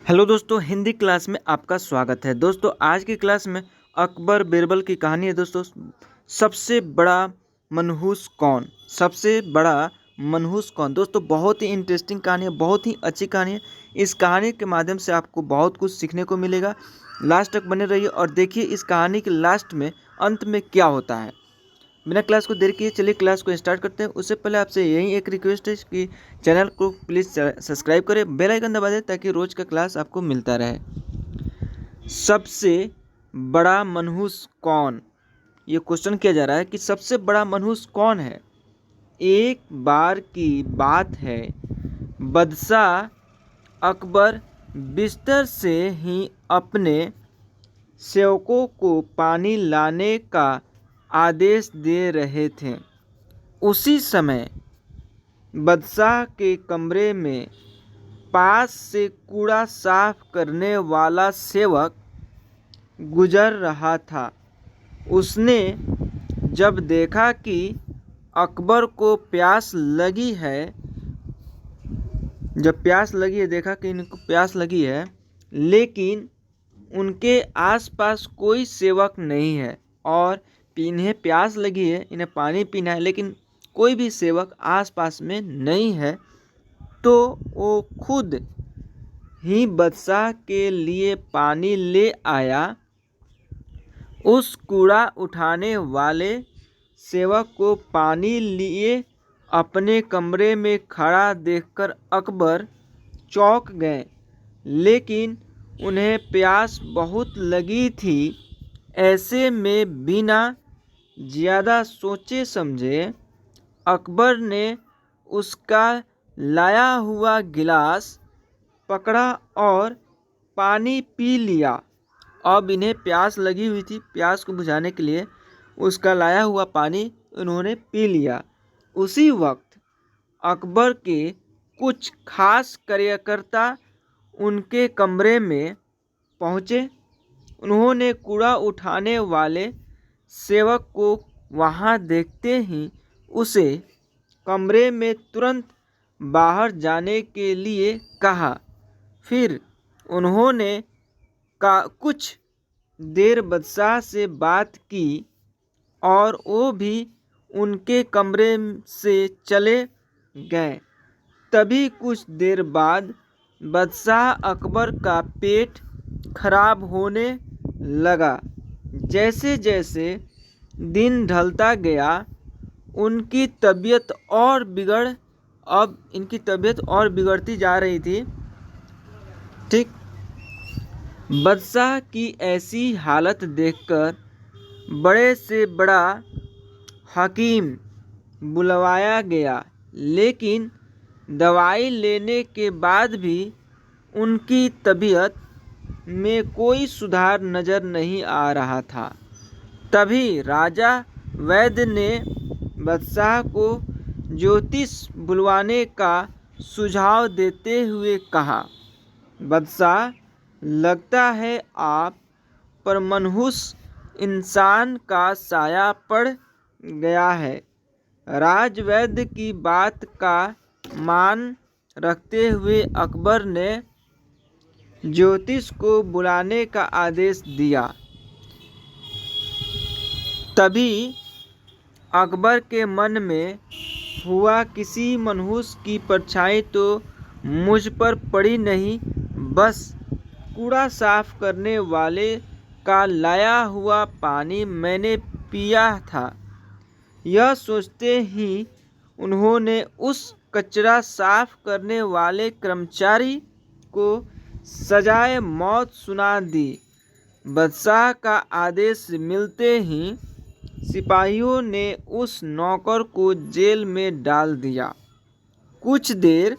Hello दोस्तों, Hindi class में आपका स्वागत है। दोस्तों आज की क्लास में अकबर बीरबल की कहानी है। दोस्तों सबसे बड़ा मनहूस कौन? सबसे बड़ा मनहूस कौन? दोस्तों बहुत ही इंटरेस्टिंग कहानी है, बहुत ही अच्छी कहानी है। इस कहानी के माध्यम से आपको बहुत कुछ सीखने को मिलेगा। लास्ट तक बने रहिए और देखिए इस कहानी के लास्ट में अंत में क्या होता है। बिना क्लास को देर किए चलिए क्लास को स्टार्ट करते हैं। उससे पहले आपसे यही एक रिक्वेस्ट है कि चैनल को प्लीज़ सब्सक्राइब करें, बेल आइकन दबा दें ताकि रोज़ का क्लास आपको मिलता रहे। सबसे बड़ा मनहूस कौन? ये क्वेश्चन किया जा रहा है कि सबसे बड़ा मनहूस कौन है। एक बार की बात है, बादशाह अकबर बिस्तर से ही अपने सेवकों को पानी लाने का आदेश दे रहे थे। उसी समय बादशाह के कमरे में पास से कूड़ा साफ करने वाला सेवक गुजर रहा था। उसने जब देखा कि अकबर को प्यास लगी है, देखा कि इनको प्यास लगी है, लेकिन उनके आसपास कोई सेवक नहीं है और इन्हें प्यास लगी है, इन्हें पानी पीना है, लेकिन कोई भी सेवक आसपास में नहीं है, तो वो खुद ही बादशाह के लिए पानी ले आया। उस कूड़ा उठाने वाले सेवक को पानी लिए अपने कमरे में खड़ा देखकर अकबर चौंक गए, लेकिन उन्हें प्यास बहुत लगी थी। ऐसे में बिना ज़्यादा सोचे समझे अकबर ने उसका लाया हुआ गिलास पकड़ा और पानी पी लिया। अब इन्हें प्यास लगी हुई थी, प्यास को बुझाने के लिए उसका लाया हुआ पानी उन्होंने पी लिया। उसी वक्त अकबर के कुछ खास कार्यकर्ता उनके कमरे में पहुँचे। उन्होंने कूड़ा उठाने वाले सेवक को वहाँ देखते ही उसे कमरे में तुरंत बाहर जाने के लिए कहा। फिर उन्होंने कुछ देर बादशाह से बात की और वो भी उनके कमरे से चले गए। तभी कुछ देर बाद बादशाह अकबर का पेट खराब होने लगा। जैसे जैसे दिन ढलता गया उनकी तबीयत और बिगड़ती जा रही थी। ठीक, बादशाह की ऐसी हालत देखकर बड़े से बड़ा हकीम बुलवाया गया, लेकिन दवाई लेने के बाद भी उनकी तबीयत में कोई सुधार नज़र नहीं आ रहा था। तभी राजा वैद्य ने बादशाह को ज्योतिष बुलवाने का सुझाव देते हुए कहा, बादशाह, लगता है आप पर मनहूस इंसान का साया पड़ गया है। राजवैद्य की बात का मान रखते हुए अकबर ने ज्योतिष को बुलाने का आदेश दिया। तभी अकबर के मन में हुआ, किसी मनहूस की परछाई तो मुझ पर पड़ी नहीं, बस कूड़ा साफ करने वाले का लाया हुआ पानी मैंने पिया था। यह सोचते ही उन्होंने उस कचरा साफ करने वाले कर्मचारी को सजाए मौत सुना दी। बादशाह का आदेश मिलते ही सिपाहियों ने उस नौकर को जेल में डाल दिया। कुछ देर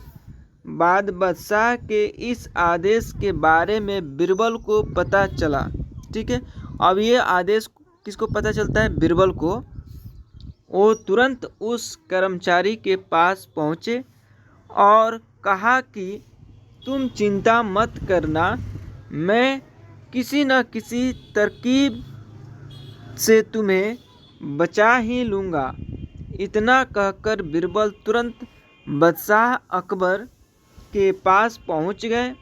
बाद बादशाह के इस आदेश के बारे में बीरबल को पता चला। ठीक है, अब ये आदेश किसको पता चलता है? बीरबल को। वो तुरंत उस कर्मचारी के पास पहुँचे और कहा कि तुम चिंता मत करना, मैं किसी न किसी तरकीब से तुम्हें बचा ही लूँगा। इतना कहकर बीरबल तुरंत बादशाह अकबर के पास पहुंच गए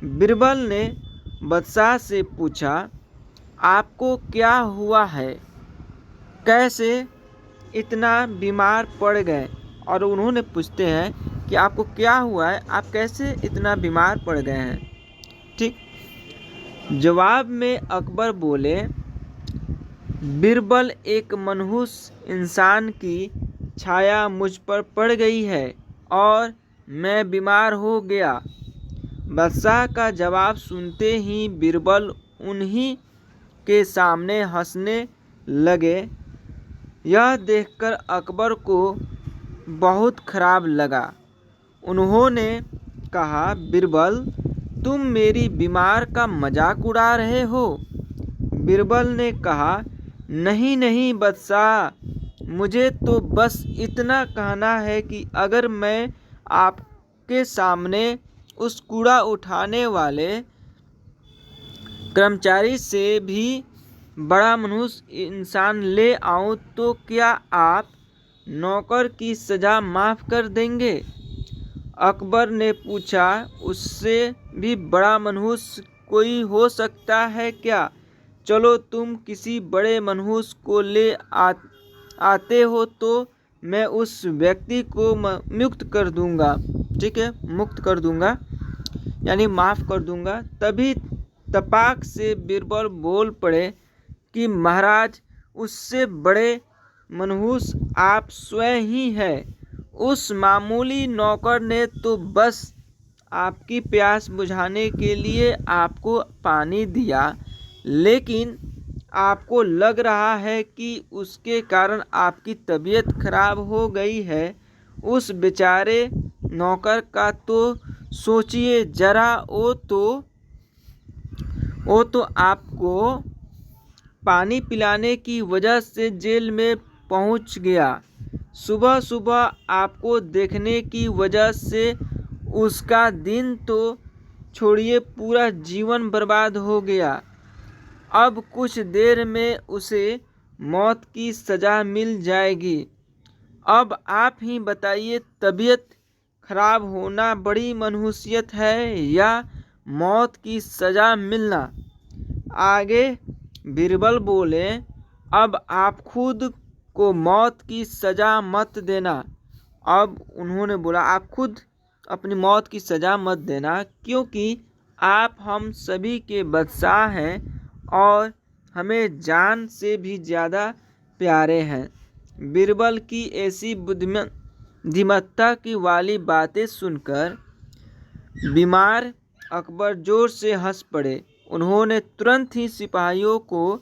बीरबल ने बादशाह से पूछा, आपको क्या हुआ है, कैसे इतना बीमार पड़ गए। और उन्होंने पूछते हैं कि आपको क्या हुआ है, आप कैसे इतना बीमार पड़ गए हैं। ठीक। जवाब में अकबर बोले, बीरबल, एक मनहूस इंसान की छाया मुझ पर पड़ गई है और मैं बीमार हो गया। बादशाह का जवाब सुनते ही बीरबल उन्हीं के सामने हंसने लगे। यह देखकर अकबर को बहुत खराब लगा। उन्होंने कहा, बीरबल, तुम मेरी बीमार का मजाक उड़ा रहे हो। बीरबल ने कहा, नहीं नहीं बादशाह, मुझे तो बस इतना कहना है कि अगर मैं आपके सामने उस कूड़ा उठाने वाले कर्मचारी से भी बड़ा मनहूस इंसान ले आऊं तो क्या आप नौकर की सज़ा माफ़ कर देंगे। अकबर ने पूछा, उससे भी बड़ा मनहूस कोई हो सकता है क्या। चलो तुम किसी बड़े मनहूस को ले आते हो तो मैं उस व्यक्ति को मुक्त कर दूंगा। ठीक है, मुक्त कर दूंगा यानी माफ़ कर दूंगा। तभी तपाक से बीरबल बोल पड़े कि महाराज, उससे बड़े मनहूस आप स्वयं ही है। उस मामूली नौकर ने तो बस आपकी प्यास बुझाने के लिए आपको पानी दिया, लेकिन आपको लग रहा है कि उसके कारण आपकी तबीयत खराब हो गई है। उस बेचारे नौकर का तो सोचिए जरा, वो तो आपको पानी पिलाने की वजह से जेल में पहुंच गया। सुबह सुबह आपको देखने की वजह से उसका दिन तो छोड़िए, पूरा जीवन बर्बाद हो गया। अब कुछ देर में उसे मौत की सज़ा मिल जाएगी। अब आप ही बताइए, तबीयत खराब होना बड़ी मनहूसियत है या मौत की सज़ा मिलना। आगे बीरबल बोले, अब आप खुद को मौत की सज़ा मत देना। अब उन्होंने बोला, आप खुद अपनी मौत की सज़ा मत देना, क्योंकि आप हम सभी के बादशाह हैं और हमें जान से भी ज़्यादा प्यारे हैं। बीरबल की ऐसी बुद्धिमत्ता की वाली बातें सुनकर बीमार अकबर जोर से हंस पड़े। उन्होंने तुरंत ही सिपाहियों को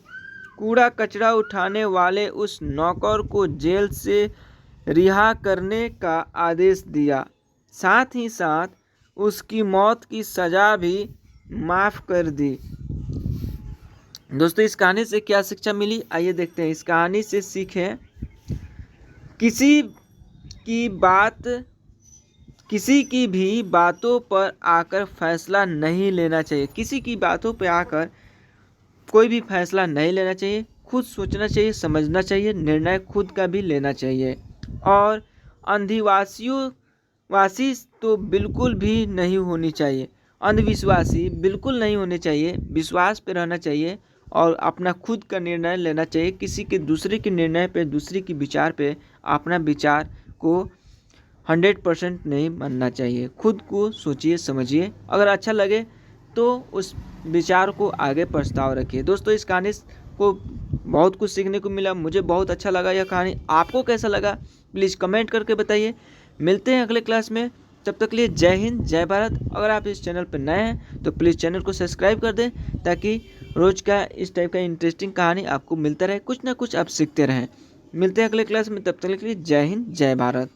कूड़ा कचरा उठाने वाले उस नौकर को जेल से रिहा करने का आदेश दिया। साथ ही साथ उसकी मौत की सज़ा भी माफ़ कर दी। दोस्तों, इस कहानी से क्या शिक्षा मिली, आइए देखते हैं। इस कहानी से सीखें, किसी की भी बातों पर आकर फैसला नहीं लेना चाहिए। किसी की बातों पर आकर कोई भी फैसला नहीं लेना चाहिए। खुद सोचना चाहिए, समझना चाहिए, निर्णय खुद का भी लेना चाहिए। और वासी तो बिल्कुल भी नहीं होनी चाहिए। अंधविश्वासी बिल्कुल नहीं होने चाहिए। विश्वास पे रहना चाहिए और अपना खुद का निर्णय लेना चाहिए। किसी के दूसरे के निर्णय पे, दूसरे के विचार पे अपना विचार को 100% नहीं मानना चाहिए। खुद को सोचिए, समझिए, अगर अच्छा लगे तो उस विचार को आगे प्रस्ताव रखिए। दोस्तों, इस कहानी को बहुत कुछ सीखने को मिला, मुझे बहुत अच्छा लगा यह कहानी। आपको कैसा लगा प्लीज़ कमेंट करके बताइए। मिलते हैं अगले क्लास में, तब तक के लिए जय हिंद, जय भारत। अगर आप इस चैनल पर नए हैं तो प्लीज़ चैनल को सब्सक्राइब कर दें, ताकि रोज़ का इस टाइप का इंटरेस्टिंग कहानी आपको मिलता रहे, कुछ ना कुछ आप सीखते रहें। मिलते हैं अगले क्लास में, तब तक के लिए जय हिंद, जय भारत।